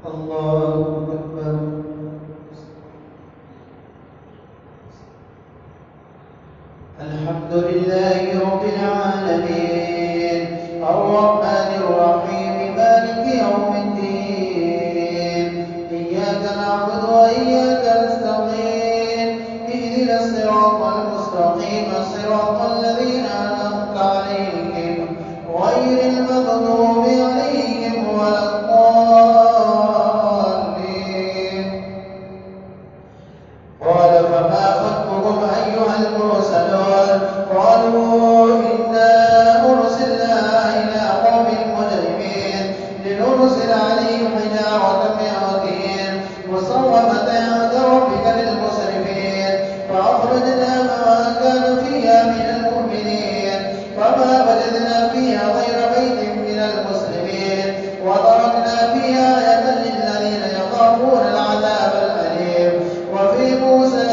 الله أكبر. الحمد لله رب العالمين الرحمن الرحيم مالك يوم الدين إياك نعبد وإياك نستعين اهدنا الصراط المستقيم صراط الذين أنعمت عليهم غير المغضوب عليهم ولا الضالين. قال فما خطبكم أيها المرسلون قالوا إنا أرسلنا إلى قوم مجرمين لنرسل عليهم حجارة من طين مسومة عند ربك للمسرفين فأخرجنا ما كان فيها من المؤمنين فما وجدنا فيها غير بيت من المسلمين وتركنا فيها آية للذين يخافون العذاب الأليم. وفي موسى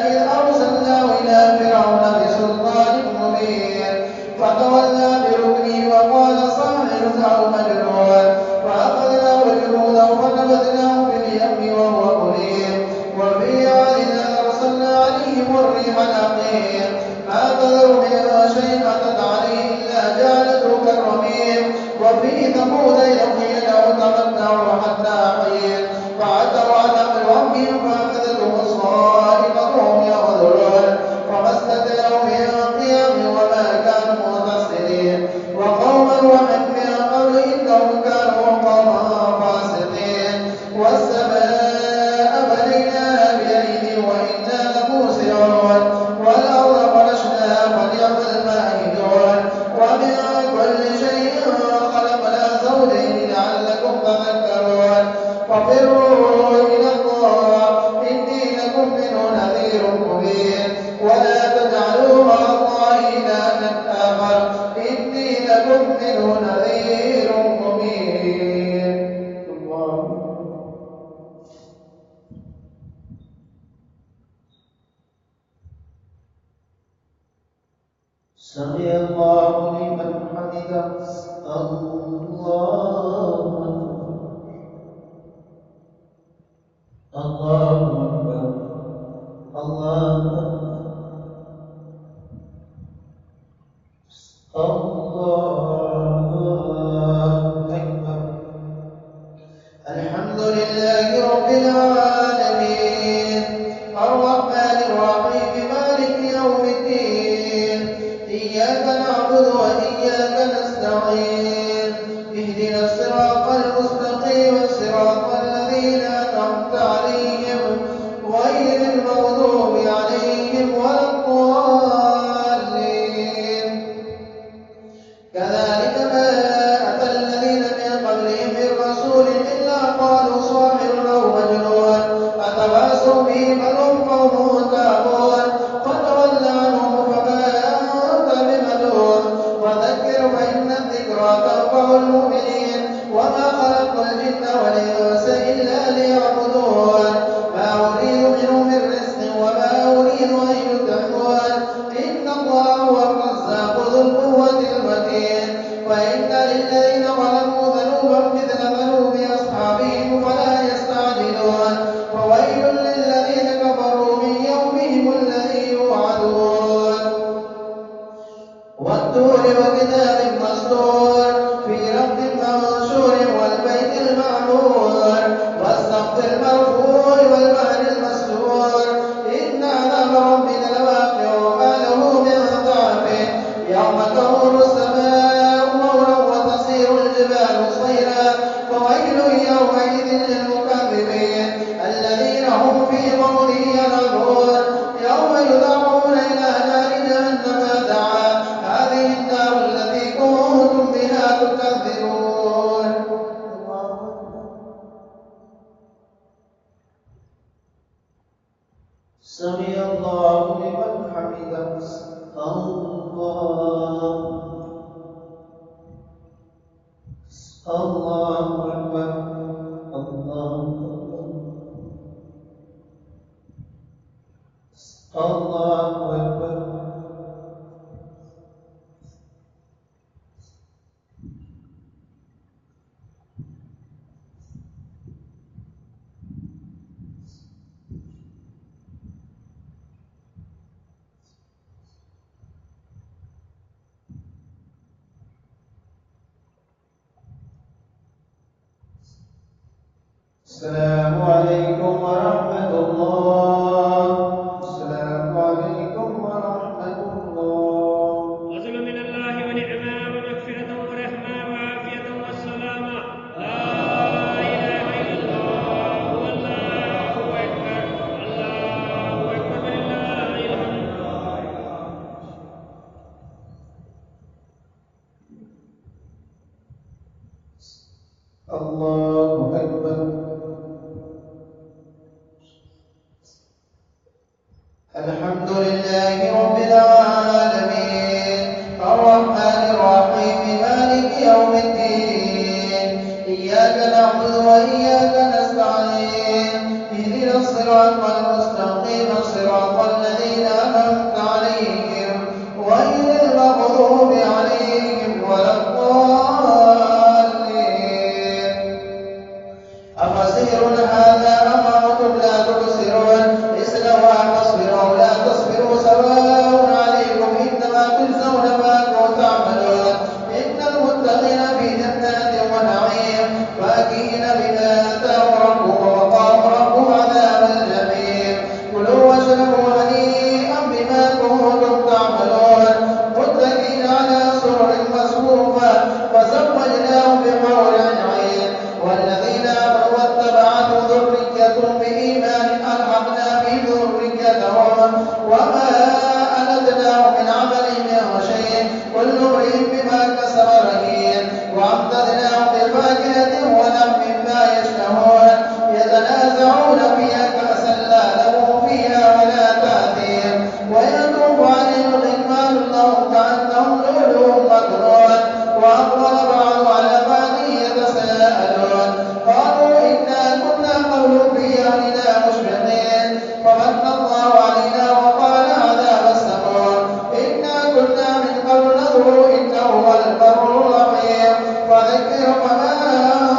إذ أرسلناه إلى فرعون بسلطان مبين فتولى بركنه وقال ساحر أو مجنون فأخذناه وجنوده فنبذناه في اليم وهو مليم. وفي عاد أرسلنا عليهم الريح العقيم ما تذر من شيء أتت عليه إلا جعلته كالرميم. وفي ثمود إذ قيل لهم تمتعوا حتى حين فعتوا عن أمر ربهم فأخذتهم الصاعقة وهم ينظرون فما استطاعوا من قيام وما كانوا منتصرين. وقوم نوح من قبل إنهم كانوا قوما فاسقين. والسماء بنيناها بأيد وإنا لموسعون والأرض فرشناها فنعم الماهدون. ومن كل شيء خلقنا زوجين لعلكم تذكرون. ففروا إلى الله إني لكم منه نذير مبين ولا تجعلوا مع الله إلها آخر إني لكم منه نذير مبين. الله سمع الله لمن حمده. الله الله أكبر. الله أكبر. الحمد لله رب العالمين الرحمن الرحيم مالك يوم الدين إياك نعبد وإياك نستعين اهدنا الصراط المستقيم صراط الذين أنعمت عليهم غير المغضوب عليهم ولا الضالين. كذلك ما أتى الذين من قبلهم من رسول إلا قالوا ساحر أو مجنون أتواصوا به بل هم قوم تابون فتول عنهم فما أنت بملوم وذكر فإن الذكرى تنفع المؤمنين. وما خلقت الجن والإنس إلا ليعبدون ما أريد منهم من رزق وما أريد أن يطعمون إن الله هو الرزاق ذو القوة المتين. وإن للذين ظلموا ذنوبا مثل ذنوب أصحابهم فلا يستعجلون. فويل للذين كفروا من يومهم الذي يوعدون. والطور وكتاب مسطور في رق منشور والبيت المعمور والسقف المرفوع والبحر المسجور إن عذاب ربك لواقع ما له من ضعف يوم تمور السماء مورا وتصير الجبال صيرا. فويل يومئذ للمكذبين الذين هم في خوض يلعبون يوم يدعون إلى نار جهنم دعا هذه النار التي كنتم بها تكذبون. سمع الله لمن حمده. الله أكبر. الله أكبر. الله أكبر. الحمد لله رب العالمين الرحمن الرحيم مالك يوم الدين إياك نعبد وإياك نستعين اهدنا الصراط المستقيم صراط الذين أنعمت عليهم غير المغضوب عليهم ولا الضالين. أفسحر هذا أم أنتم لا تبصرون اصلوها فاصبروا أو لا تصبروا سواء عليكم إنما تجزون ما كنتم تعملون. إن المتقين في جنات ونعيم فاكهين بما آتاهم ربهم ووقاهم ربهم عذاب الجحيم. كلوا واشربوا هنيئا بما كنتم تعملون متكئين على سرر مصفوفة وزوجناهم بحور عين. والذين آمنوا واتبعتهم ذريتهم بإيمان ألحقنا بذريتهم وما ألتناهم من عملهم من شيء كل امرئ بما كسب رهين. وأمددناهم بفاكهة ولحم مما يشتهون يتنازعون فيها كأسا لا لغو فيها ولا تأثيم ويطوف عليهم غلمان لهم كأنهم لؤلؤ مكنون. وأقبل بعض على بعض يتساءلون قالوا إنا كنا قبل في أهلنا مشفقين فمن الله علينا وقال عذاب السموم إنا كنا من قبل ندعو إنه هو البر الرحيم. فذكر فما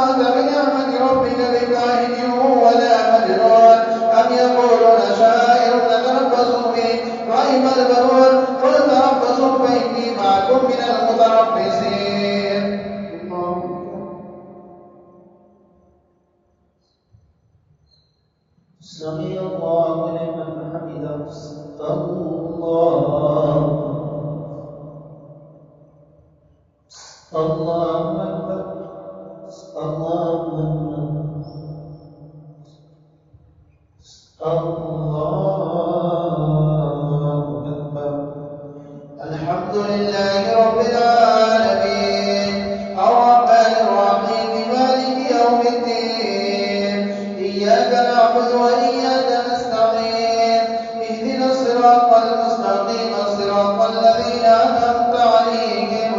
أنت بنعمة ربك بكاهن ولا مجنون أم يقولون شاعر نتربص به ريب البنون قل تربصوا فإني معكم من المتربصين. سمع الله لمن حمده. الله أكبر. الله أكبر. الله أكبر. الحمد لله رب العالمين الرحمن الرحيم مالك يوم الدين إياك نعبد وإياك نستعين اهدنا الصراط المستقيم صراط الذين أنعمت عليهم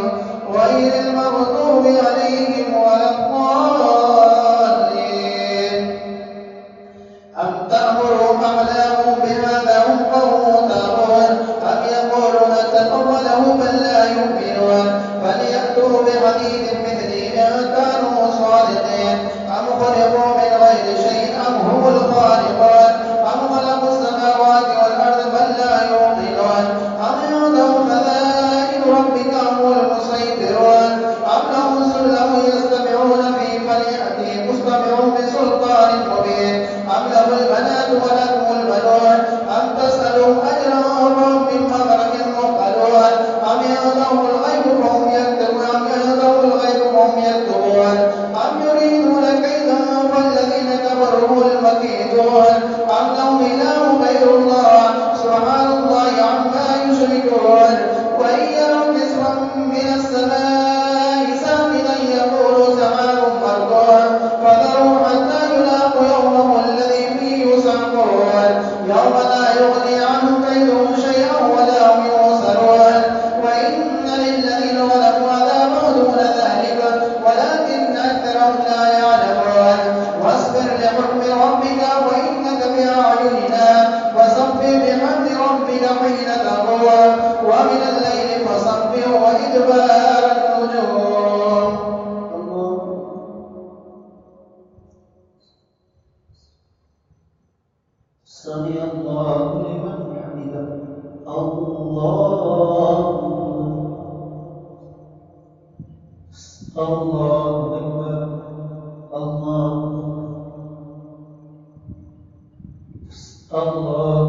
غير المغضوب عليهم ولا الضالين. أم تأمرهم أحلامهم بهذا هم قوم تابون أم يقولون تقبله بل لا يؤمنون فليأتوا بحديث مثله إن كانوا صادقين. أم خلقوا من غير شيء أم هم الخالقون أم خلقوا السماوات والأرض بل لا يوقنون أم عندهم خزائن ربك هم المسيطرون أم لهم سلم يستمعون فيه فليأتي مستمع بسلطان مبين أم له البنات ولكم البنون أم تسألهم أجرا فهم من مغرم مثقلون أم يعلمهم الغيب فهم يكتبون أم يريدون كيدا فالذين كفروا المكيدون أم لهم إله غير الله سبحان الله عما يشركون. وإن يروا كسفا من السماء ساقطا يقولوا سحاب مركون فذروا حتى يلاقوا يومهم الذي فيه يصعقون يوم لا يغني عنهم كيدهم شيئا ولا هم ينصرون. وإن للذين ظلموا عذابا دون ذلك ولكن أكثرهم لا يعلمون. واصبر لحكم ربك وإنك بأعيننا وسبح بحمد ربك حين تقوم ومن الليل فسبح وإدبار النجوم. سمع الله لمن حمده. الله أكبر. الله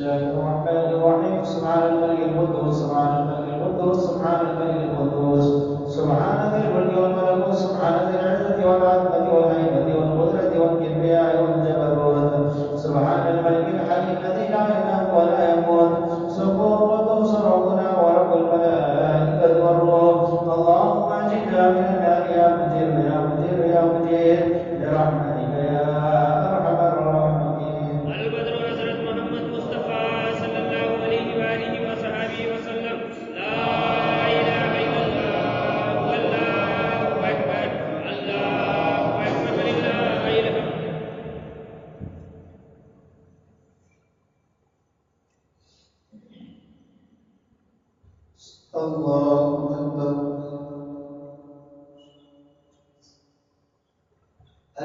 الله الرحمن الرحيم. سبحان الملك القدوس سبحان الملك القدوس سبحان الملك القدوس سبحان ذي الملك والملكوت سبحان ذي العزة والعظمة والهيبة والقدرة والكبرياء والجبروت سبحان الملك الحي الذي لا ينام ولا يموت سبوح قدوس ربنا ورب الملائكة والروح. اللهم اجعلنا من النار يا مجير يا مجير يا مجير برحمتك يا أرحم الراحمين. البدر حضرت محمد مصطفى صلى الله عليه وآله وصحبه وسلم. لا إله إلا الله والله أكبر الله أكبر لله الحمد. الله أكبر.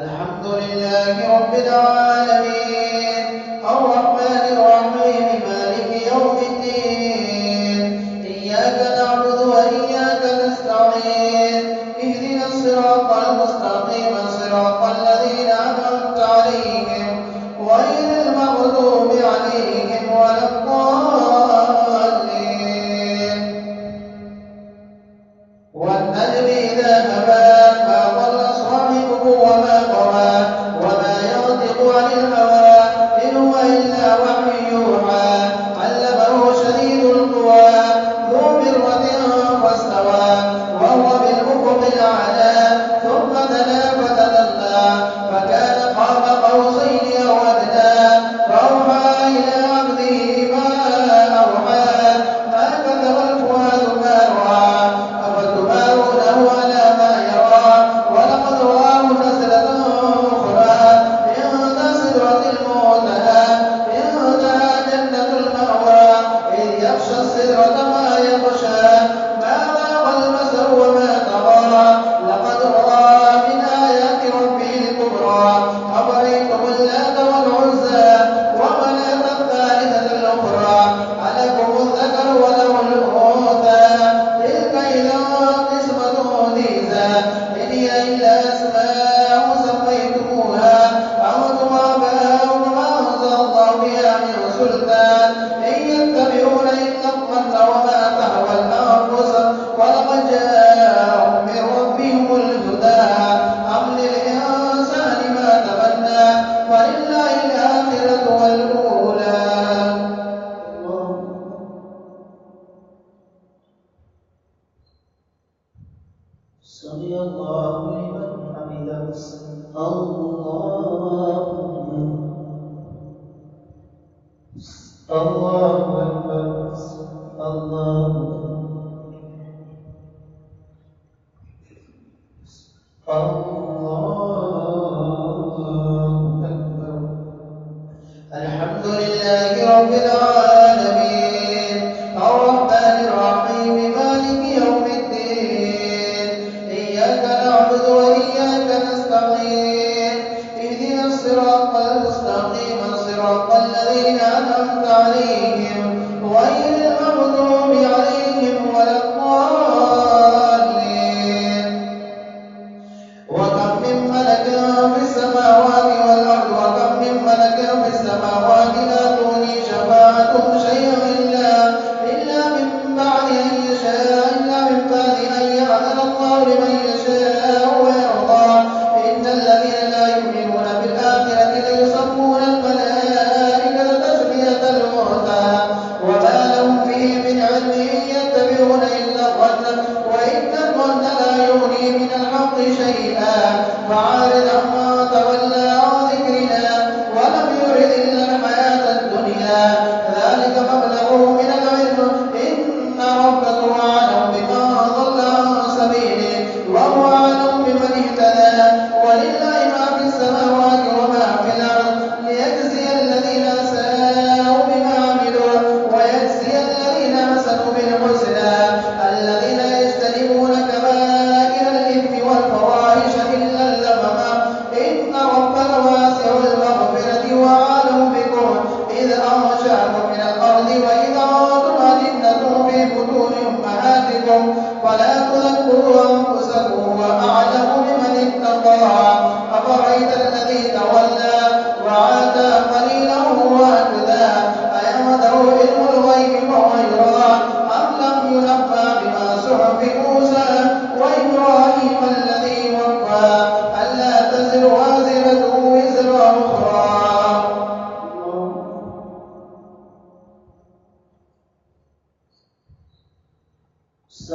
الحمد لله رب العالمين الرحمن الرحيم مالك يوم الدين إياك نعبد وإياك نستعين اهدنا الصراط المستقيم صراط الذين أنعمت عليهم غير المغضوب عليهم ولا الضالين. والنجم إذا هوى ما ضل صاحبه وما غوى وما ينطق عن الهوى إن هو إلا وحي يوحى علمه شديد القوى ذو مرة فاستوى وهو بالأفق الأعلى ثم دنا فتدلى فكان قاب قوسين أو أدنى فأوحى إلى عبده ما أوحى ما كذب الفؤاد ما رأى أفتمارونه على ما يرى ولقد رآه نزلة أخرى عند سدرة المنتهى عندها جنة المأوى إذ يغشى السدرة ما يغشى ما ذاق البصر وما طغى لقد رأى من آيات ربه الكبرى أفرأيتم اللات والعزى ومناة الثالثة الأخرى ألكم الذكر وله الأنثى تلك إذا قسمة ضيزى إن هي إلا أسماء سميتموها أنتم آباؤكم ما أنزل الله بها من سلطان إن يتبعون إلا الظن وما تهوى الأنفس ولقد جاءهم من ربهم الهدى أم للإنسان ما تمنى فلله الآخرة والأولى. سمع الله لمن حمده. الله أكبر. الله أكبر. الحمد لله رب العالمين الرحمن الرحيم مالك يوم الدين إياك نعبد وإياك نستعين اهدنا الصراط المستقيم صراط الذين أنعمت عليهم غير المغضوب عليهم ولا الضالين. وكم من ملك في السماوات والأرض وكم من ملك في السماوات لا تغني شفاعتهم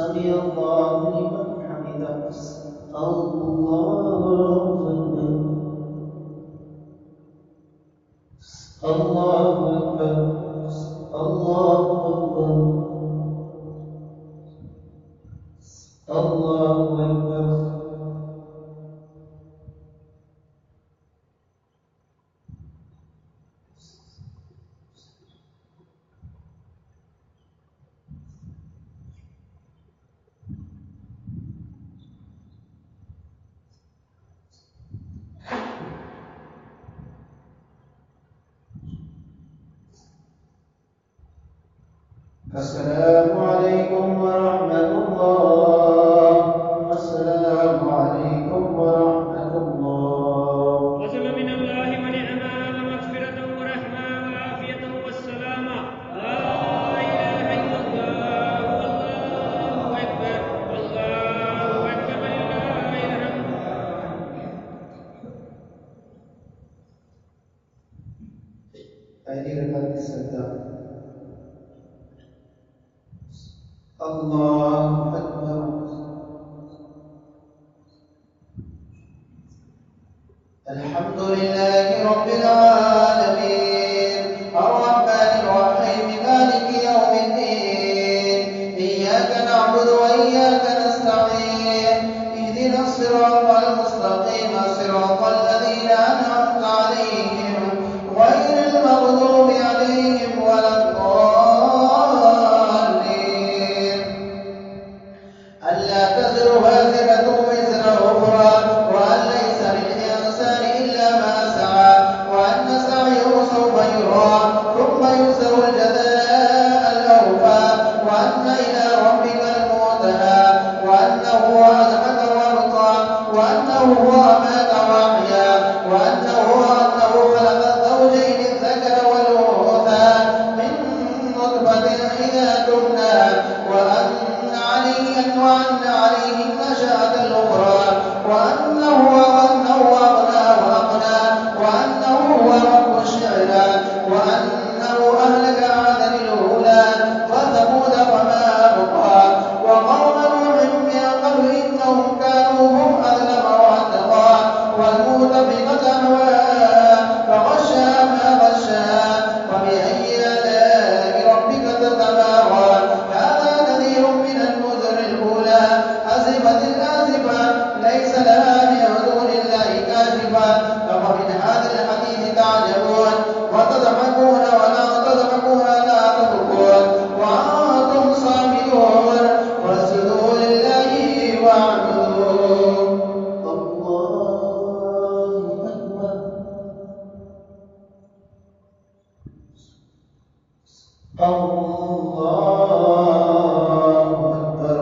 سمع الله لمن حمده. الله أكبر. الله أكبر. الله أكبر. الله أكبر. السلام عليكم ورحمة الله. السلام عليكم ورحمة الله. وسلم من الله ونعما ومغفرة ورحمة وعافية والسلامة. لا إله إلا الله والله أكبر. الله أكبر ولله الحمد. أيدي ركعت السجدة. الله أكبر. الحمد لله رب العالمين الرحمن الرحيم مالك يوم الدين إياك نعبد وإياك نستعين اهدنا الصراط المستقيم صراط الذين أنعمت عليهم غير المغضوب عليهم ولا الضالين. ألا تزر وازرة وزر أخرى وأن ليس للإنسان إلا ما سعى وأن سعيه سوف يرى ثم يجزى الجزاء الأوفى وأن إلى ربك المنتهى وأنه أضحك وأبقى وأنه هو أمات وأحيا وأنه خلق الزوجين الذكر والأنثى من نطفة إذا تمنى وأن عليه النشأة الأخرى وأنه أغنى وأقنى وأنه هو رب الشعرى وأنه أهلك عادا الأولى وثمود فما أبقى وقوم نوح من قبل إنهم كانوا هم أظلم وأتقى والمؤتفكة أهوى فغشاها ما غشاها فبأي آلاء ربك تتمارى. هذا نذير من النذر الأولى أزفت الآزفة ليس لها من دون الله كاشفة. أفمن هذا الحديث تعجبون وتضحكون ولا تبكون وأنتم صامدون واسجدوا لله واعبدوا. الله أكبر. الله أكبر.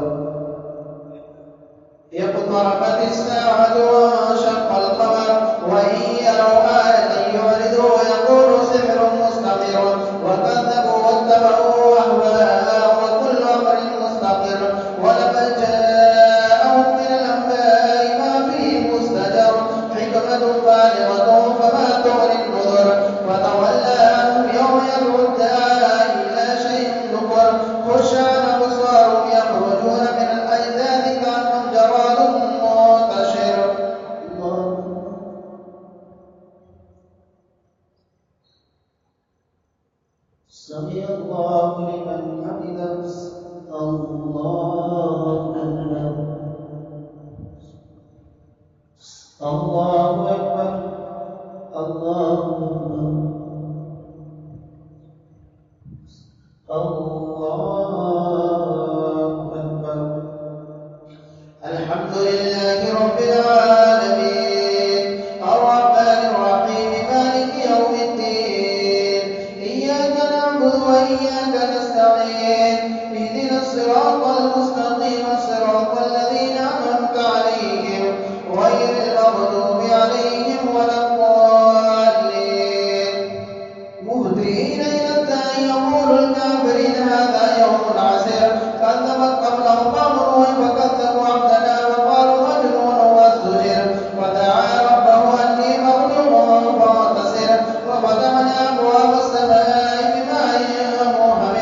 اقتربت الساعة وانشق القمر وإن يروا آية يعرضوا ويقولوا سحر مستمر وكذبوا واتبعوا أهواءهم وكل أمر مستقر ولقد جاءهم من الأنباء ما فيه مزدجر حكمة بالغة فما تغني النذر فتولى عنهم يوم يدعو الداعي إلى شيء نكر خش عن أبصارهم يخرجون من الأجداث كأنهم جراد منتشر. الله. سمع الله لمن حمده. الله أكبر. الله أكبر. الله أكبر. الله أكبر. الحمد لله رب العالمين الرحمن الرحيم مالك يوم الدين إياك نعبد وإياك نستعين اهدنا الصراط المستقيم صراط الذين أنعمت عليهم غير المغضوب عليهم ولا الضالين. مهدئين إلى الداع يقول الكافرين هذا يوم عسير كذبت قبلهم قوم نوح فكذبوا عبدنا وقالوا مجنون وازدجر فدعا ربه أني مغلوب فانتصر وفتحنا أبواب السماء بماء منهمر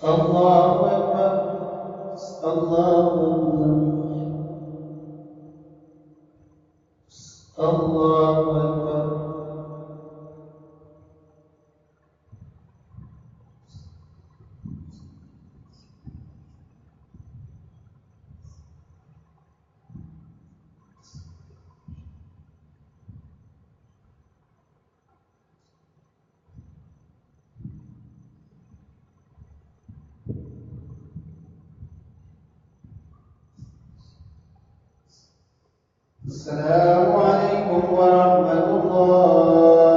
الله أكبر الله أكبر الله أكبر. السلام عليكم ورحمة الله.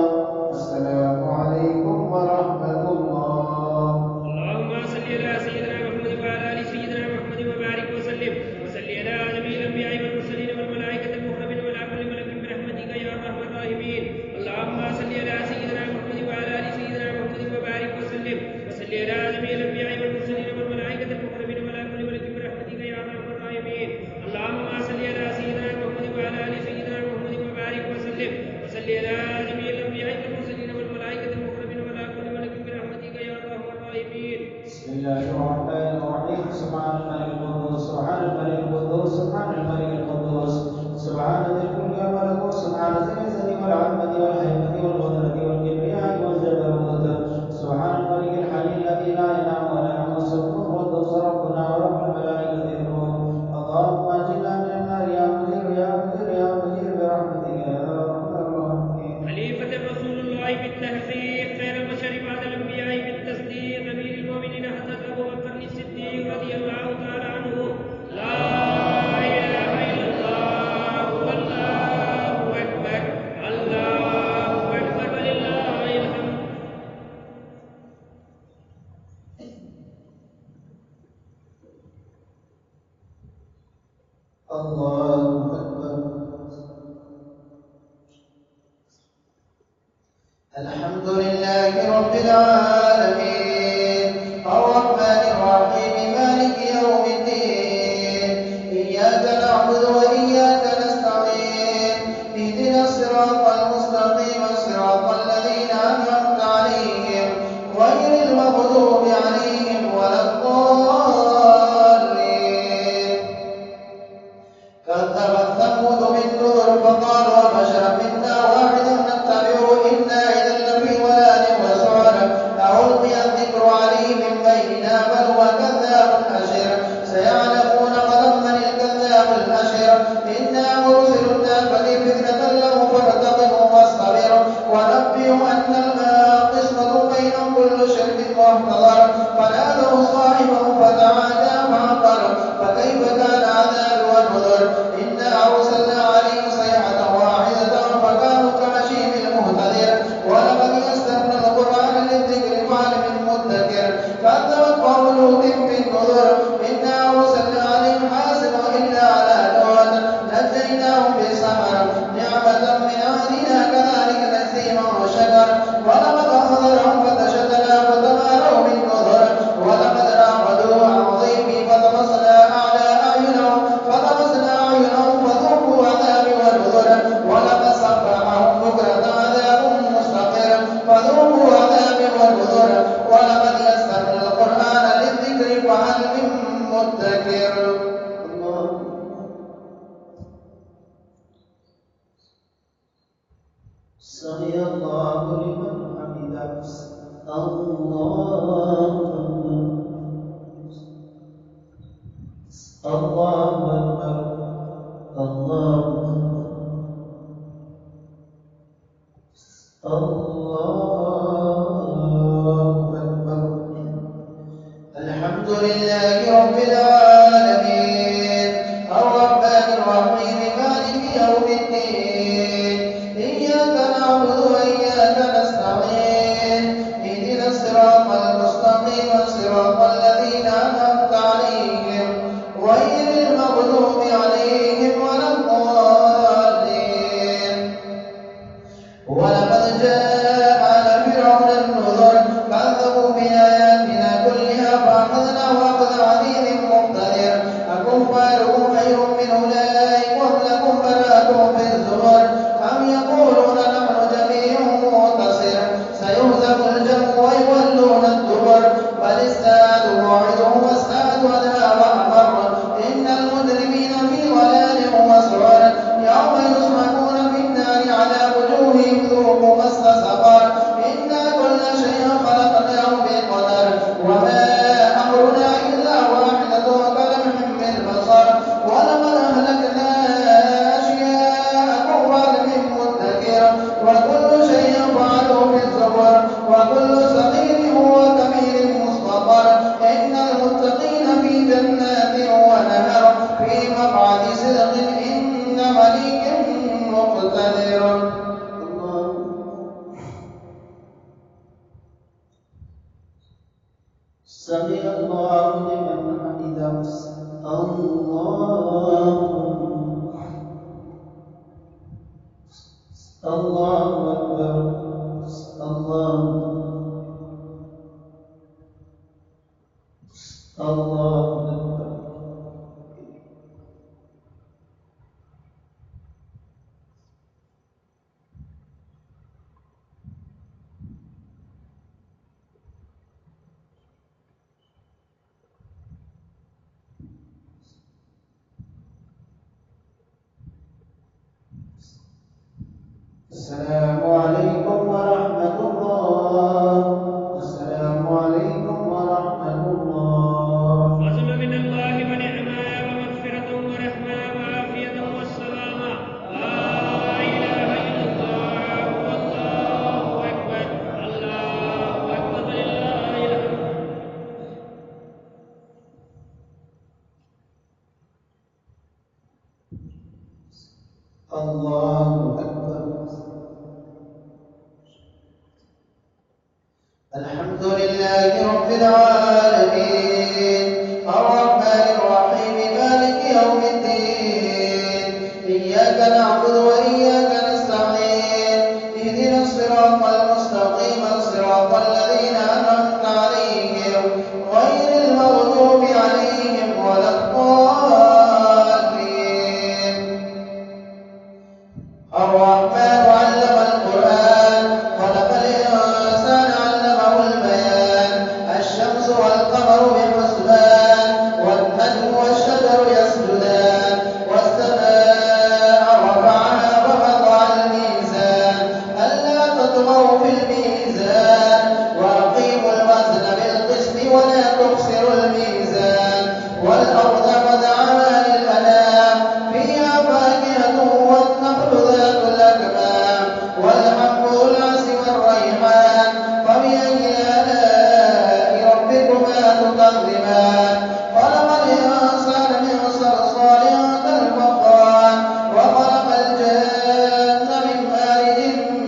السلام عليكم ورحمة الله. اللهم صل على سيدنا محمد وعلى ال سيدنا محمد وبارك وسلم وصل على جميع الانبياء والمرسلين والملائكه المقربين وعلى كل ملك برحمتك يا ارحم الراحمين. اللهم صل على سيدنا محمد وعلى ال سيدنا محمد وبارك وسلم وصل على جميع الانبياء والمرسلين والملائكه المقربين وعلى كل ملك برحمتك يا ارحم الراحمين. اللهم صل على سيدنا محمد وعلى ال سيدنا محمد وبارك وسلم وصل على جميع الانبياء والمرسلين والملائكه المقربين وعلى كل ملك برحمتك يا ارحم الراحمين. بسم الله الرحمن الرحيم. سبحان الملك القدوس سبحان الملك القدوس سبحان الملك القدوس سبحان ذي الملك والملكوت سبحان ذي العزة والعظمة والهيبة والقدرة والكبرياء والجبروت سبحان الملك الحي الذي لا ينام ولا يمس القدوس ربنا ورب الملائكة الروح. اللهم اجعلنا من النار يا مجير يا مجير يا مجير برحمتك يا ارحم الراحمين. خليفة رسول الله بالتحقيق خير البشر بعد الأنبياء بالتصديق أمير المؤمنين حضرة أبو بكر الصديق رضي الله تعالى عنه. لا إله إلا الله والله أكبر الله أكبر ولله الحمد. الله أكبر. الحمد لله رب العالمين الرحمن الرحيم مالك يوم الدين إياك نعبد وإياك نستعين اهدنا الصراط المستقيم صراط الذين أنعمت عليهم غير المغضوب عليهم ولا الضالين. كذبت ثمود بالنذر فقالوا أبشرا منا واحدا نتبعه إنا إذا لفي ضلال وسعر ألقي الذكر عليه من بيننا بل هو كذاب أشر سيعلمون غدا من الكذاب الأشر إنا مرسل الناقة فتنة لهم فارتقبوا واصطبروا ونبئهم أن الماء قسمة بينهم كل شرب محتضر فنادوا صاحبهم فتعادى فعقر فكيف كان عذابي ونذر. إنا أرسلنا عليهم صيحة واحدة فكانوا كهشيم المهتدر ولقد يسرنا القرآن للذكر فهل من مدكر كذبت قوم لوط بالنذر. إنا أرسلنا عليهم حاسبا إلا على لوط نجيناهم بسحر نعمة من عندنا كذلك نجزي من شكر ولقد أنذرهم فتشدنا فتماروا بالنذر ولقد نعبدوا عن ضيفي فتمسنا سمع الله لمن حمده الله أكبر الله أكبر. السلام عليكم ورحمة الله. السلام عليكم ورحمة الله. فضل من الله ونعمة ومغفرة ورحمة وعافية والسلامة. لا إله إلا الله والله أكبر. الله أكبر لله الحمد. الله أكبر. الحمد لله رب العالمين الرحمن الرحيم مالك يوم الدين إياك نعبد وإياك نستعين اهدنا الصراط المستقيم صراط الذين أنعمت عليهم غير المغضوب عليهم ولا الضالين. الرحمن علم القرآن خلق الإنسان علمه البيان الشمس والقمر بحسبان والنجم والشجر يسجدان والسماء رفعها ووضع الميزان ألا تطغوا في الميزان وأقيموا الوزن بالقسط ولا تخسروا الميزان والأرض وضعها للأنام فيها فاكهة والنخل ذات الأكمام والحب العسل والريحان فبأي آلاء ربكما تكذبان خلق الإنسان من صلصال كالفخار وخلق الجن من مارج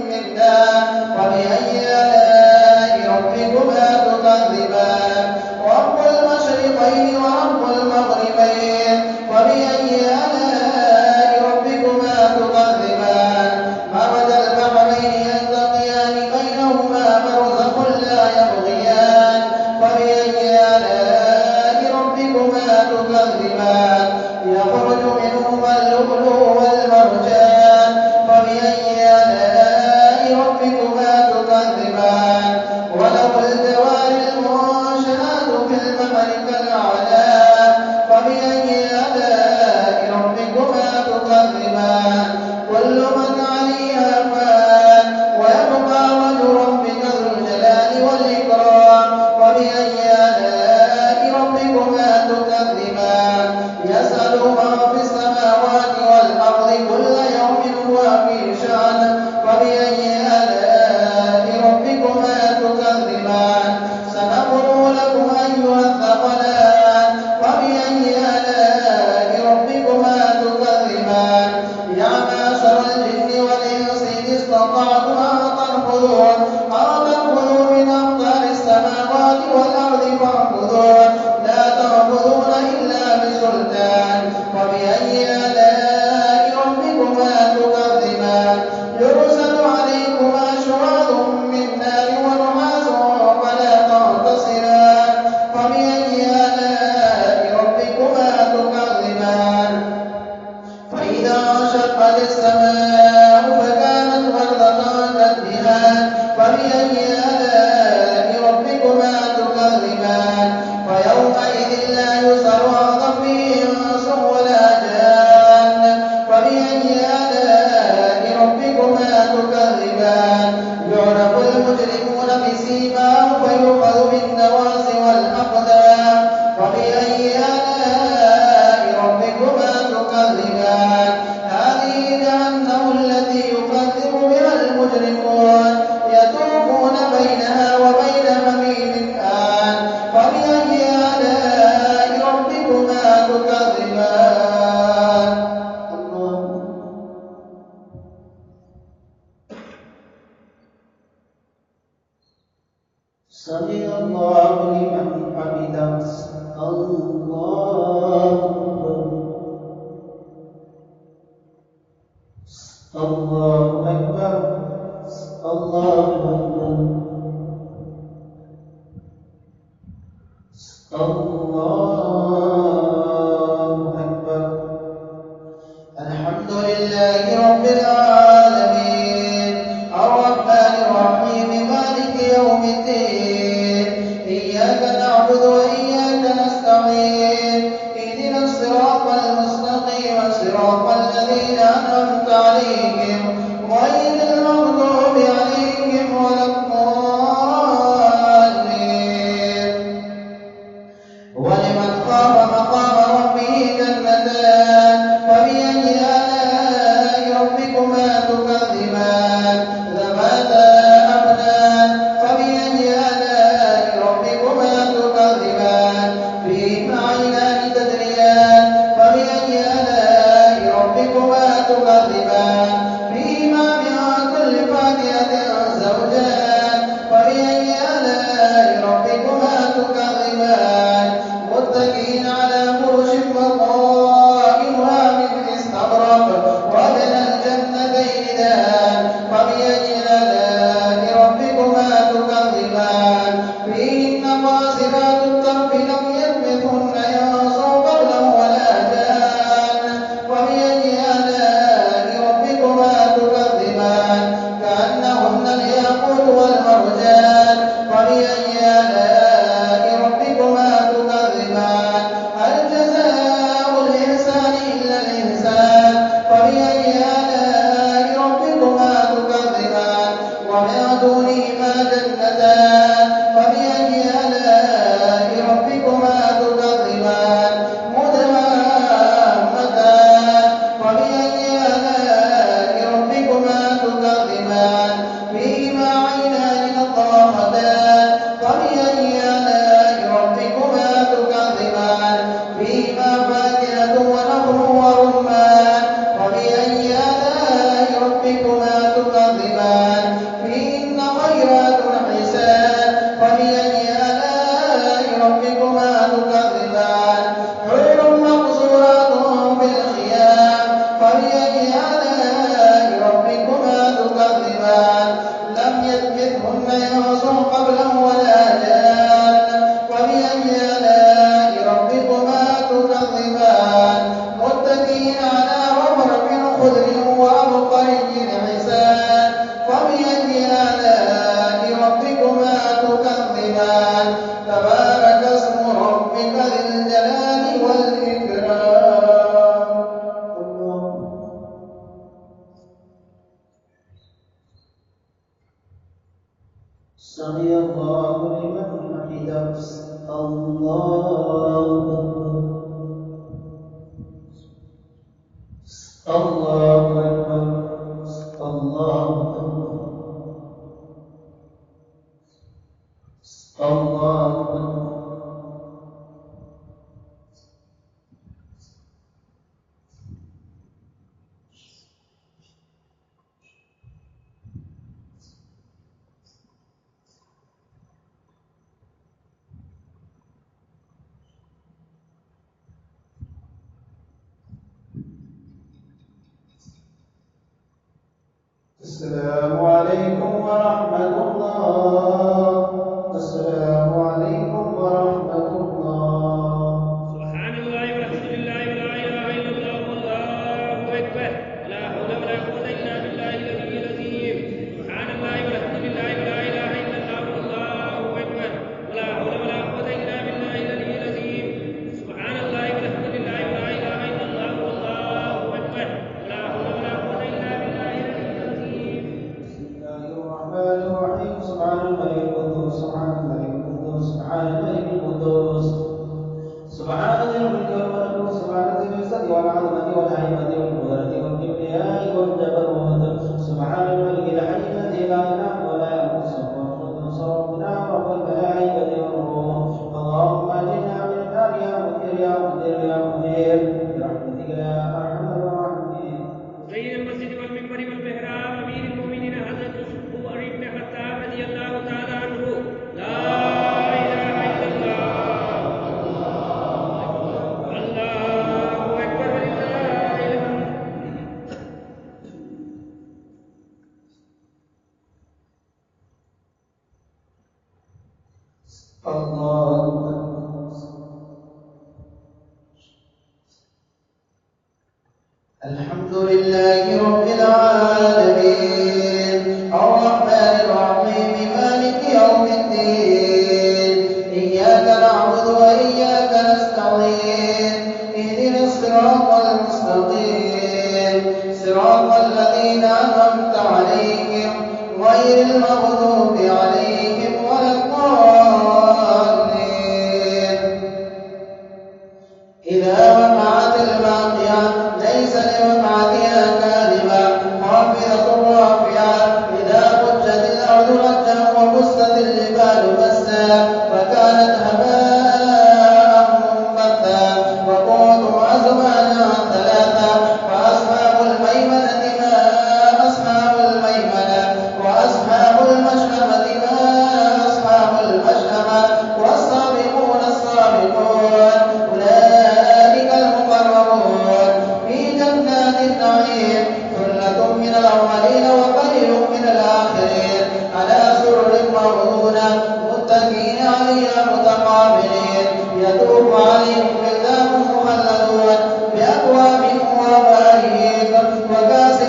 من نار فبأي آلاء ربكما تكذبان رب المشرقين ورب المغربين فبأي آلاء ربكما تكذبان مرج البحرين يلتقيان بينهما برزخ لا يبغيان فبأي آلاء ربكما تكذبان يخرج منهما اللؤلؤ والمرجان فبأي آلاء ربكما تكذبان وله الجوار المنشآت في البحر كالأعلام سمع الله لمن حمده الله أكبر الله أكبر الله أكبر. الحمد لله رب العالمين الرحمن الرحيم مالك يوم الدين إياك نعبد وإياك نستعين اهدنا الصراط المستقيم صراط الذين أنعمت عليهم غير المغضوب عليهم ولا الضالين. ولمن خاف مقام ربه جنتان فبأي آلاء ربكما تكذبان ذواتا أفنان فبأي آلاء ربكما تكذبان فيهما عينان تجريان فبأي آلاء ربكما تكذبان فيهما من كل فاكهة زوجان فبأي آلاء ربكما تكذبان متكئين على فرش بطائنها من استبرق وجن الجنتين دان فبأي آلاء ربكما تكذبان فيهن قاصرات الطرف لم يطمثهن إنس قبلهم ولا جان فبأي آلاء ربكما تكذبان كأنهن الياقوت والمرجان فبأي آلاء ربكما تكذبان هل جزاء الإحسان إلا الإحسان فبأي آلاء ربكما تكذبان ومن دونهما جنتان فبأي آلاء ربكما تكذبان مدهامتان فبأي آلاء ربكما تكذبان فيهما عينان نضاختان فبأي آلاء ربكما تكذبان فيهما فاكهة ونخل ورمان فبأي آلاء ربكما تكذبان فيهن خيرات حسان فبأي آلاء ربكما تكذبان حور مقصورات بالخيام فبأي آلاء ربكما تكذبان لم يطمثهن إنس قبلهم ولا جان فبأي آلاء ربكما تكذبان متكئين على رفرف خضر وعبقري حسان فبأي آلاء ربكما تكذبان تبارك اسم ربك ذي الجلال والإكرام. سمع الله لمن حمده الله أكبر الله أكبر الله الله أكبر. الحمد لله رب العالمين الرحمن الرحيم مالك يوم الدين إياك نعبد وإياك نستعين اهدنا الصراط المستقيم صراط الذين أنعمت عليهم غير المغضوب عليهم ولا الضالين. إذا وقعت الواقعة ليس لوقعتها كاذبة خافضة رافعة إذا رجت الأرض رجا وبست الجبال بسا فكانت هباء منبثا وكنتم أزواجا ثلاثا فأصحاب الميمنة ما أصحاب الميمنة وأصحاب المشأمة ما أصحاب المشأمة والسابقون السابقون أولئك المقربون في جنات النعيم ثلة من الأولين وقليل من الآخرين على سرر موضونة متكئين عليها متقابلين يطوف عليهم ولدان مخلدون بأكواب وأباريق وكأس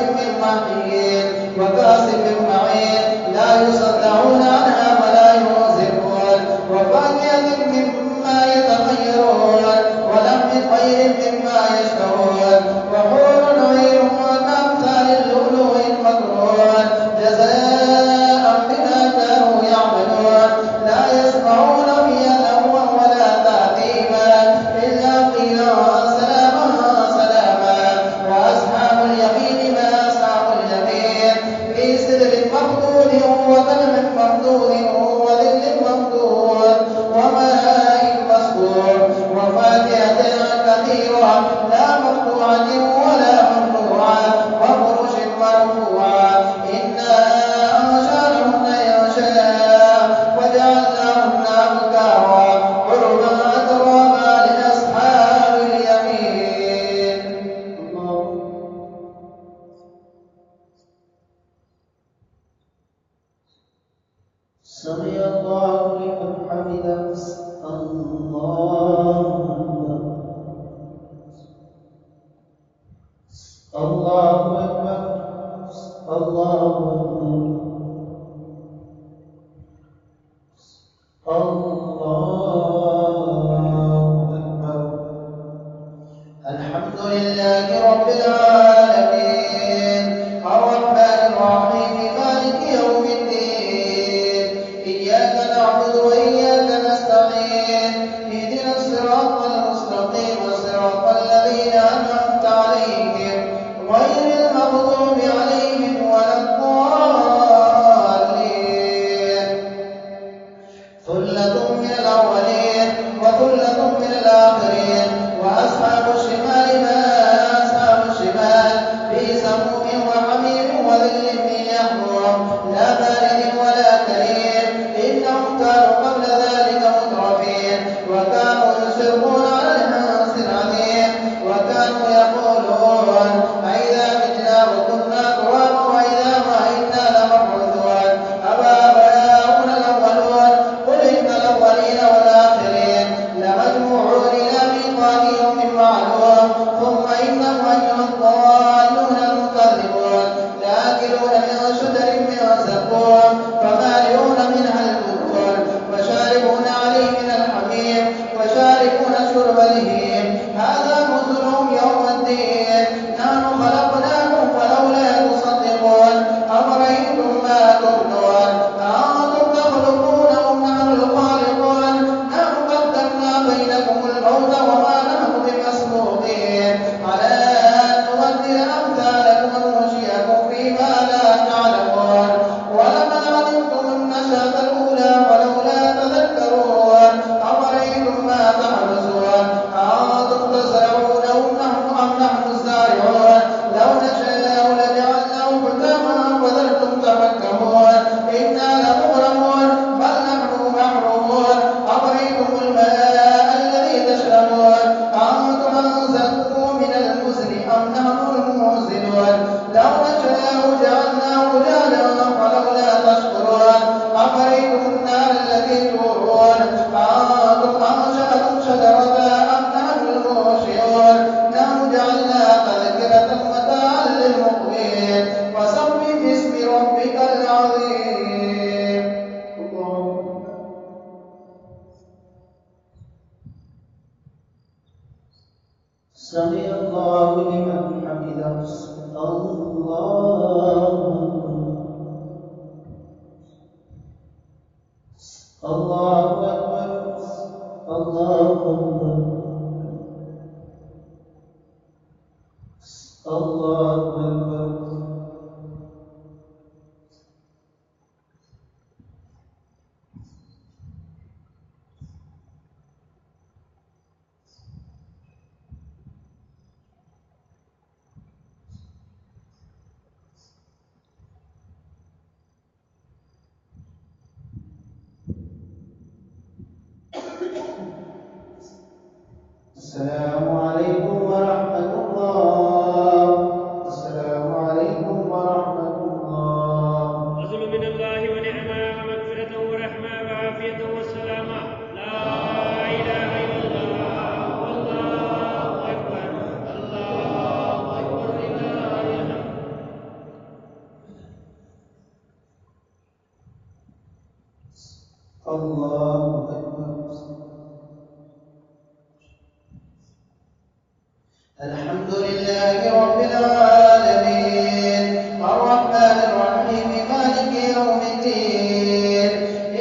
من معين لا يصدعون عنها ولا ينزفون وفاكهة مما يتخيرون ولحم طير مما يشتهون وحور عين كأمثال اللؤلؤ المكنون جزاء بما كانوا يعملون لا يسمعون فيها لغوا ولا تأثيما إلا قيلا سلاما سلاما. وأصحاب اليمين ما أصحاب اليمين في سدر مخضود وطلح ممدود وظل ممدود وماء مسكوب وفاكهة كثيرة لا مقطوعة ولا ممنوعة وفرش مرفوعة إنا أنشأناهن إنشاء وجعلناهن أبكارا عربا أترابا لأصحاب اليمين. سمع الله لمن حمده. الله أكبر. الله أكبر. الله أكبر. الحمد لله رب العالمين الرحمن الرحيم مالك يوم الدين إياك نعبد وإياك نستعين اهدنا الصراط المستقيم صراط الذين أنعمت عليهم غير المغضوب عليهم ولا الضالين. ثلة من الأولين وثلة من الآخرين وأصحاب الشمال ما أصحاب الشمال في سموم وحميم وظل من يحموم لا بارد ولا كريم إنهم كانوا قبل ذلك مترفين وكانوا يصرون على الحنث العظيم وكانوا يقولون أئذا متنا وكنا ترابا وإذا ما إنا لمبعوثون أبآباؤنا الأولون قل إن الأولين والآخرين لمجموعون سمع الله لمن حمده. الله الله أكبر. الله أكبر. الله أكبر. السلام عليكم ورحمة الله. السلام عليكم ورحمة الله. فضل من الله ونعمة ومغفرة ورحمة وعافية والسلامة. لا إله إلا الله والله أكبر. الله أكبر لله الحمد. الله أكبر. الحمد لله رب العالمين الرحمن الرحيم مالك يوم الدين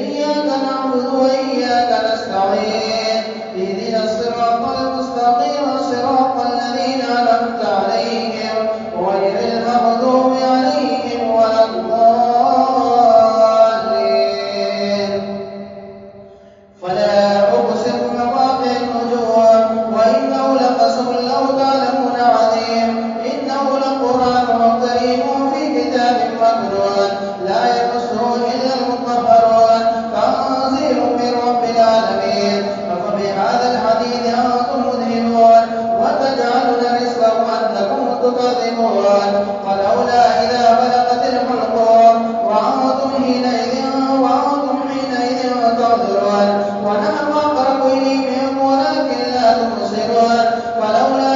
إياك نعبد وإياك نستعين اهدنا الصراط المستقيم صراط الذين أنعمت عليهم غير المغضوب عليهم ولا الضالين. فلا أقسم بمواقع النجوم وإنه لقسم لو تعلمون عظيم إنه لقرآن كريم في كتاب مكنون لا يمسه إلا المطهرون تنزيل من رب العالمين. أفبهذا الحديث أنتم مدهنون وتجعلون رزقكم أنكم تكذبون. فلولا إذا بلغت الحلقوم وأنتم حينئذ تنظرون ونحن أقرب إليه منكم ولكن لا تبصرون. فلولا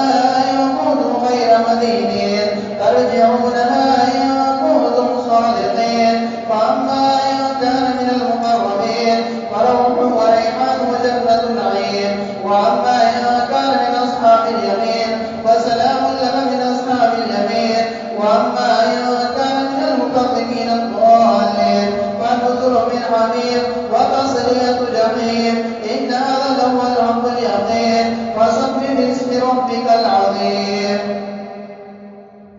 إن كنتم غير مدينين ترجعونها إن كنتم صادقين. فأما إن كان من المقربين فروح وريحان وجنة نعيم. وأما إن كان من أصحاب اليمين فسلام لك من أصحاب اليمين. وأما إن كان من المكذبين الضالين فنزل من حميم وتصلية جحيم. إن هذا لهو الحق اليقين. فسبح باسم ربك العظيم.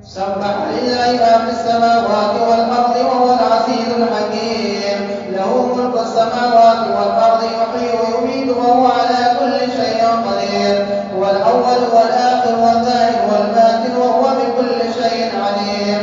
سبح لله ما في السماوات والأرض وهو العزيز الحكيم. له ملك السماوات والأرض يحيي ويميت وهو على كل شيء قدير. هو الأول والآخر والظاهر والباطن وهو بكل شيء عليم.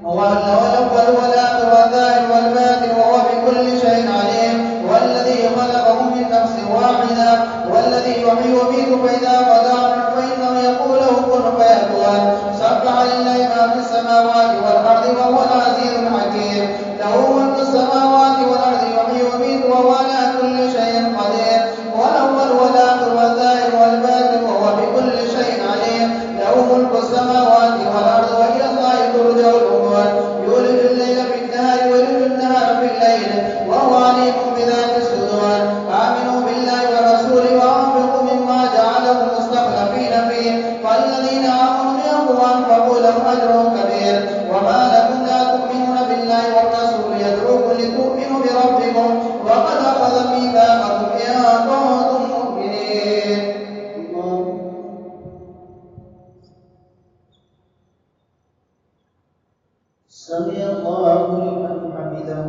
هو الأول والآخر والظاهر والباطن وهو بكل شيء عليم. والذي خلقهم من نفس واحدة والذي يحيي ويميت فإذا قضى أمرا فإنه يقول له كن فيكون. سبح لله ما في السماوات والأرض وهو العزيز الحكيم. له ملك السماوات والأرض يحيي ويميت وهو على كل شيء قدير. هو الأول والآخر والظاهر والباطن وهو بكل شيء عليم. له ملك السماوات والأرض وإلى الله ترجع الأمور. يولج الليل في النهار ويولج النهار في الليل وهو عليم بذات الصدور. آمنوا بالله ورسوله وأنفقوا مما جعلكم مستخلفين فيه. فالذين آمنوا منكم وأنفقوا لهم أجر كبير. وما لكم لا تؤمنون بالله والرسول يدعوكم لتؤمنوا بربكم وقد أخذ ميثاقكم إن كنتم مؤمنين. سمع الله لمن حمده.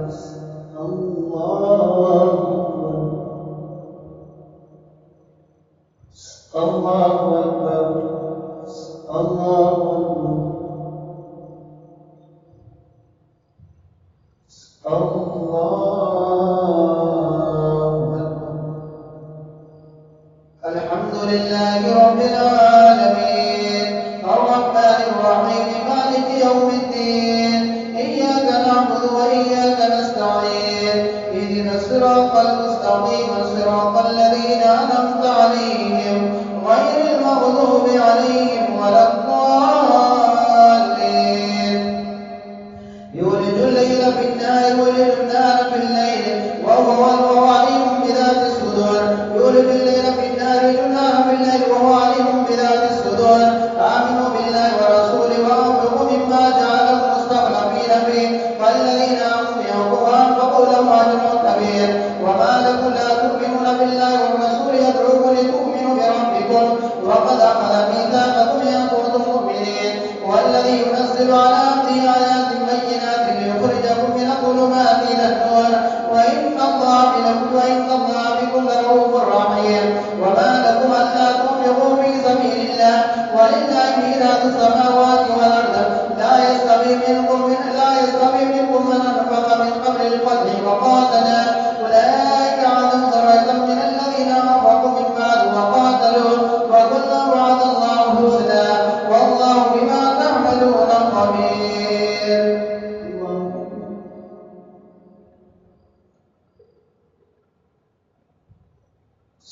الله أكبر. الله أكبر. الله أكبر. الله أكبر. الحمد لله رب العالمين الرحمن الرحيم مالك يوم الدين إياك نعبد وإياك نستعين اهدنا الصراط المستقيم صراط الذين أنعمت عليهم غير المغضوب عليهم ولا الضالين. يولج الليل في النهار ويولج النهار في الليل وهو عليم بذات الصدور. يولج الليل في النهار ويولج النهار في الليل وهو عليم بذات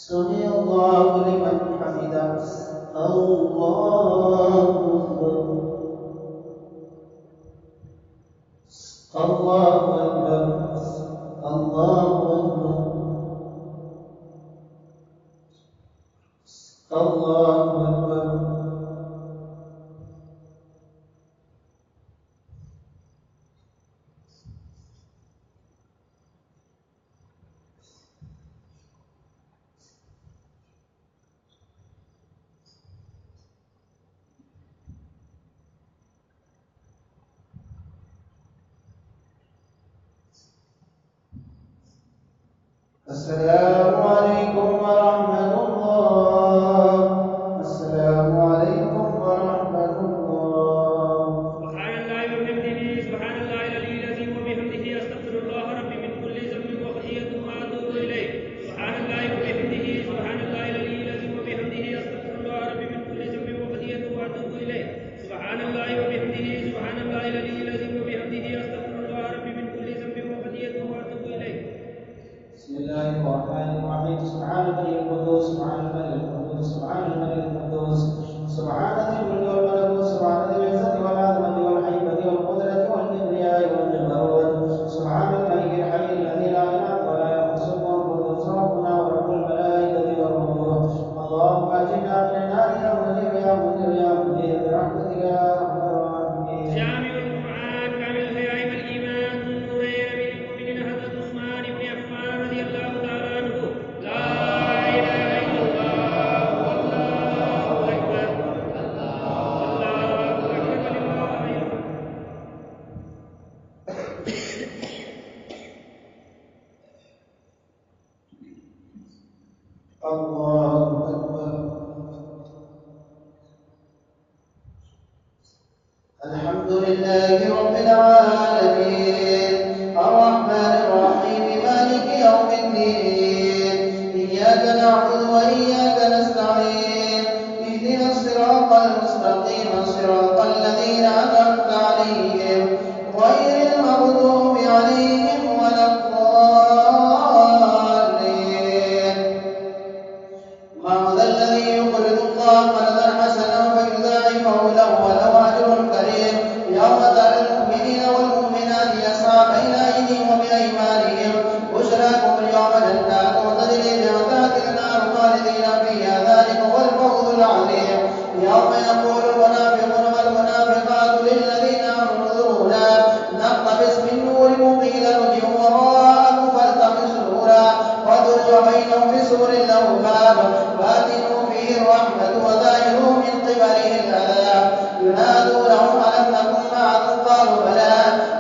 سمع الله لمن حمده. الله أكبر. الله أكبر. الله أكبر. الله أكبر. السلام عليكم ورحمة الله. السلام عليكم ورحمة الله. سبحان الله وبحمده سبحان الله العلي العظيم وبحمده أستغفر الله ربي من كل ذنب وخطيئة وأتوب إليه. سبحان الله وبحمده سبحان الله العلي العظيم وبحمده أستغفر الله ربي من كل ذنب وخطيئة وأتوب إليه. سبحان الله وبحمده سبحان الله العلي العظيم وبحمده أستغفر الله ربي من كل ذنب وخطيئة وأتوب إليه. بسم الله الرحمن الرحيم. سبحان الملك القدوس سبحان الملك القدوس سبحان الملك القدوس سبحان ذي الملك والملكوت سبحان ذي العزة والعظمة والهيبة والقدرة والكبرياء والجبروت سبحان الملك الحي الذي لا ينام ولا يموت سبحان القدوس ربنا ورب الملائكة والروح. اللهم اجعلنا من النار يا مجيب يا مدير يا مدير برحمتك يا ارحم الراحمين. جامع القرآن كامل الحياء والإيمان ذو النورين أمير المؤمنين حضرة عثمان بن عفان رضي الله تعالى عنه. لا إله إلا الله والله أكبر. الله أكبر ولله الحمد. الله أكبر. الحمد لله رب العالمين الرحمن الرحيم مالك يوم الدين إياك نعبد وإياك نستعين اهدنا الصراط المستقيم صراط الذين أنعمت عليهم غير المغضوب عليهم ولا الضالين. من ذا الذي يقرض الله قرضا حسنا فيضاعفه له وله أجر كريم. يوم ترى المؤمنين والمؤمنات يسعى بين أيديهم وبأيمانهم بشراكم اليوم جنات تجري من تحتها الأنهار خالدين فيها ذلك هو الفوز العظيم. يوم يقول المنافقون والمنافقات للذين آمنوا انظرونا نقتبس من نوركم قيل ارجعوا وراءكم فالتمسوا نورا وضرب بينهم بسور له باب باطنه فيه الرحمة وظاهره من قبله العذاب. ينادونهم ألم نكن معكم قالوا بلى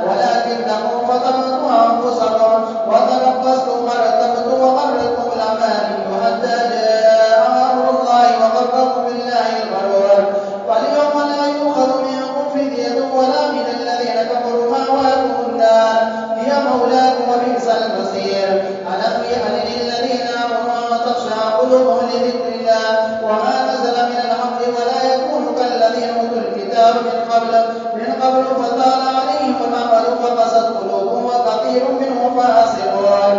ولكنكم فتنتم أنفسكم وتربصتم وارتبتم وغرتكم الأماني حتى جاء أمر الله وغركم بالله الغرور. فاليوم لا يؤخذ منكم فدية ولا من الذين كفروا مأواكم النار هي مولاكم وبئس المصير. ألم يأن للذين آمنوا أن تخشع قلوبهم لذكر الله وما نزل من الحق ولا يكونوا كالذين أوتوا الكتاب من قبل فطال عليهم الأمل فقست قلوبهم وكثير منهم فاسقون.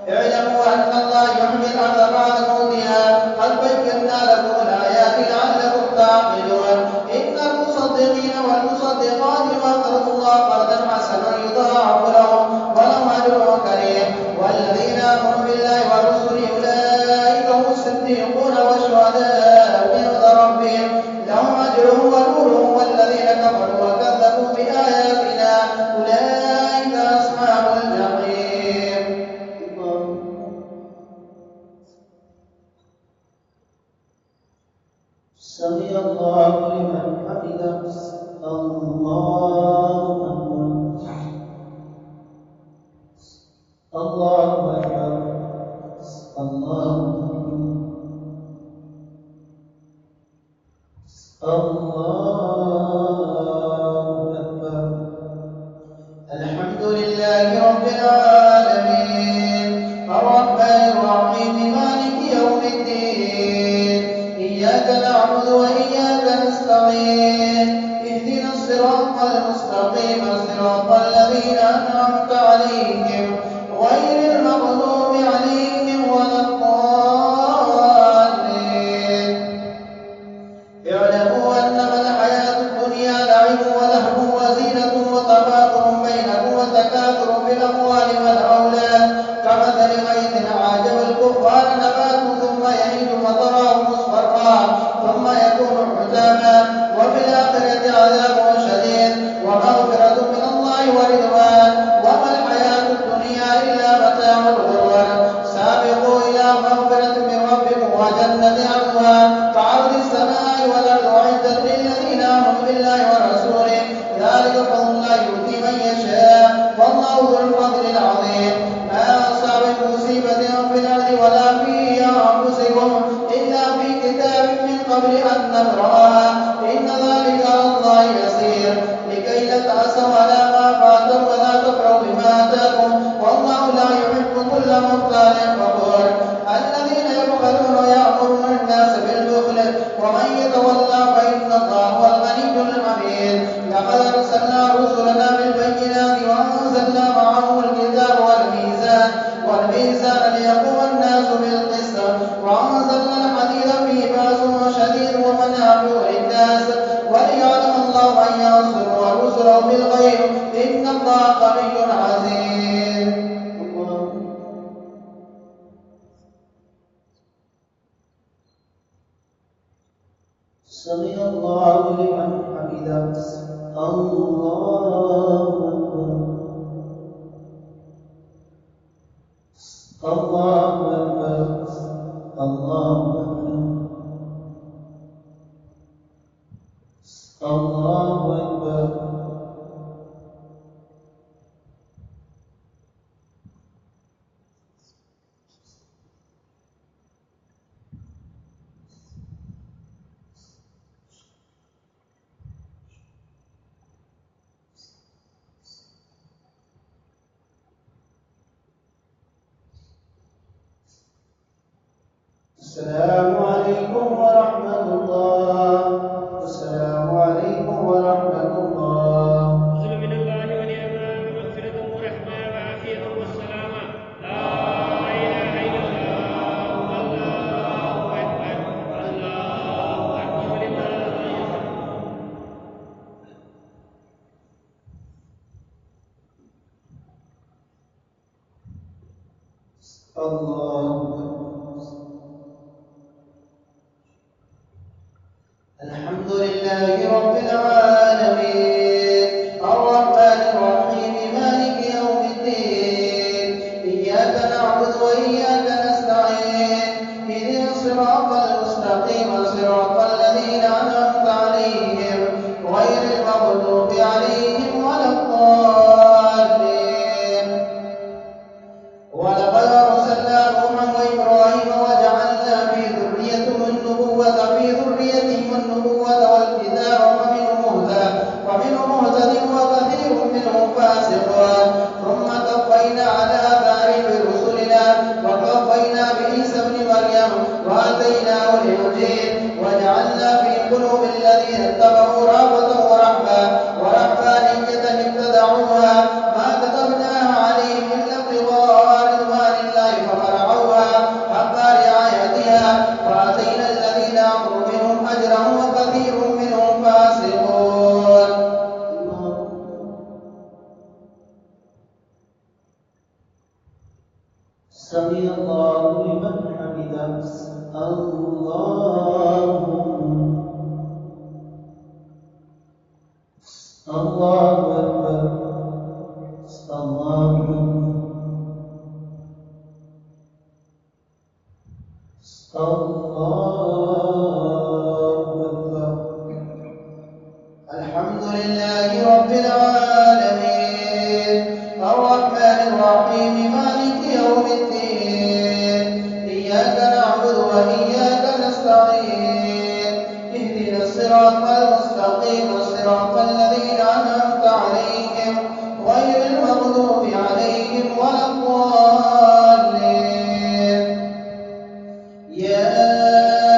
اعلموا أن الله يحيي الأرض بعد موتها قد بينا لكم الآيات لعلكم تعقلون. إن المصدقين والمصدقات وأقرضوا الله قرضا حسنا يضاعف لهم ولهم أجر كريم. والذين آمنوا بالله ورسله أولئك هم الصديقون والشهداء عند ربهم لهم أجرهم ونورهم. والذين كفروا وكذبوا بآياتنا أولئك أصحاب الجحيم. سمع الله لمن حمده. الله أكبر. الله أكبر. الله أكبر. الحمد لله رب العالمين الرحمن الرحيم مالك يوم الدين إياك نعبد وإياك نستعين اهدنا الصراط المستقيم صراط الذين أنعمت عليهم غير المغضوب عليهم ولا الضالين. الكفار نبات ثم يهيج فتراه مصفرا ثم يكون حزاما وفي الآخرة عذاب شديد ومغفرة من الله ورضوان وما الحياة الدنيا إلا متاع الغرور سابقوا إلى مغفرة من ربكم وجنة عرضها كعرض السماء والأرض أعدت للذين آمنوا بالله ورسوله ذلك فضل الله يؤتي من يشاء والله ذو الفضل العظيم ما أصاب من مصيبة في الأرض ولا في أنفسكم إلا في كتاب من قبل أن نبرأها إن ذلك على الله يسير لكي لا تأسوا على ما فاتكم ولا تفرحوا بما آتاكم والله لا يحب كل مختال فخور الذين يبخلون ويأمرون الناس بالبخل ومن يتولى فإن الله هو الغني الحميد لقد أرسلنا رسلنا بالبينات وأنزلنا معهم الكتاب والميزان ليقوم الناس بالقسط وأنزلنا الحديد فيه بأس شديد ومنافع للناس وليعلم الله من ينصر ورسله بالغيب إن الله قوي عزيز. سمع الله لمن حمده الله أكبر الله أكبر الله أكبر الله أكبر السلام عليكم ورحمة الله السلام عليكم ورحمة الله نزل من الله ونعمة ومغفرة ورحمة وعافية والسلامة لا إله إلا الله الله أكبر الله أكبر لله الله الحمد لله رب العالمين الرحمن الرحيم مالك يوم الدين إياك نعبد وإياك نستعين اهدنا الصراط المستقيم صراط الذين أنعمت عليهم غير المغضوب عليهم ولا الضالين ولقد أرسلنا نوحا وإبراهيم وجعلنا في ذريتهم النبوة والكتاب ومنهم مهتد وكثير منهم فاسقون ثم كفينا على آثارهم برسلنا وكفينا بعيسى ابن مريم وآتيناه الإنجيل وجعلنا في قلوب الذين اتبعوا رأفة ورهبانية ابتدعوها ما كتبناها عليهم إلا ابتغاء رضوان الله فمرعوها حق رعايتها وآتينا الذين آمنوا منهم أجرهم وكثير منهم فاسقون. سمع الله لمن حمده الله الله أكبر الله أكبر الله أكبر الحمد لله رب العالمين الرحمن الرحيم مالك يوم الدين إياك نعبد وإياك نستعين اهدنا الصراط المستقيم صراط الذين أنعمت عليهم غير المغضوب عليهم ولا الضالين يا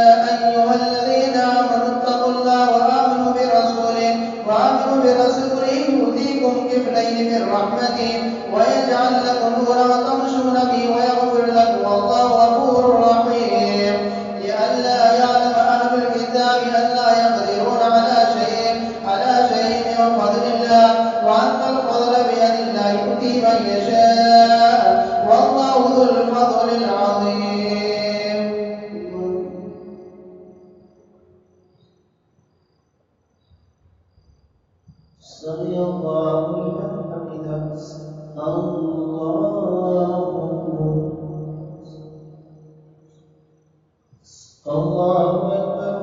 الله أكبر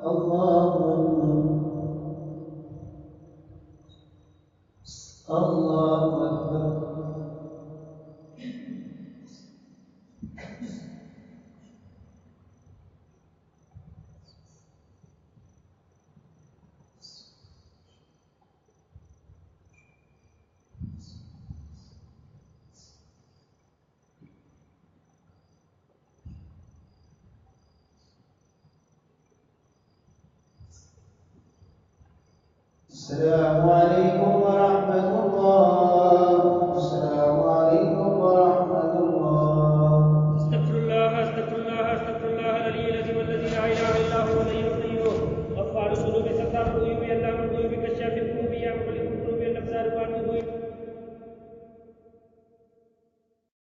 الله أكبر الله أكبر السلام عليكم ورحمة الله